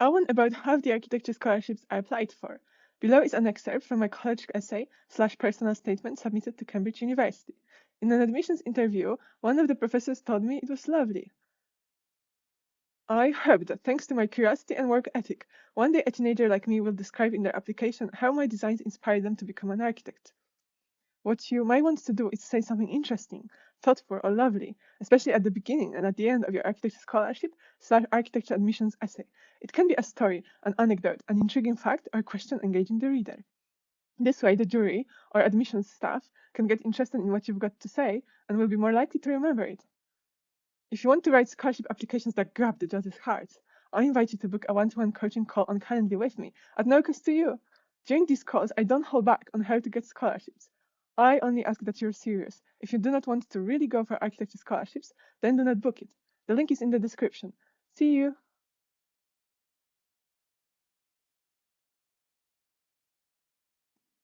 I won about half the architecture scholarships I applied for. Below is an excerpt from my college essay / personal statement submitted to Cambridge University. In an admissions interview, one of the professors told me it was lovely. I hope that thanks to my curiosity and work ethic, one day a teenager like me will describe in their application how my designs inspired them to become an architect. What you might want to do is say something interesting, thoughtful, or lovely, especially at the beginning and at the end of your architecture scholarship / architecture admissions essay. It can be a story, an anecdote, an intriguing fact, or a question engaging the reader. This way, the jury or admissions staff can get interested in what you've got to say and will be more likely to remember it. If you want to write scholarship applications that grab the judges' hearts, I invite you to book a one-to-one coaching call on Calendly with me at no cost to you. During these calls, I don't hold back on how to get scholarships. I only ask that you're serious. If you do not want to really go for architecture scholarships, then do not book it. The link is in the description. See you!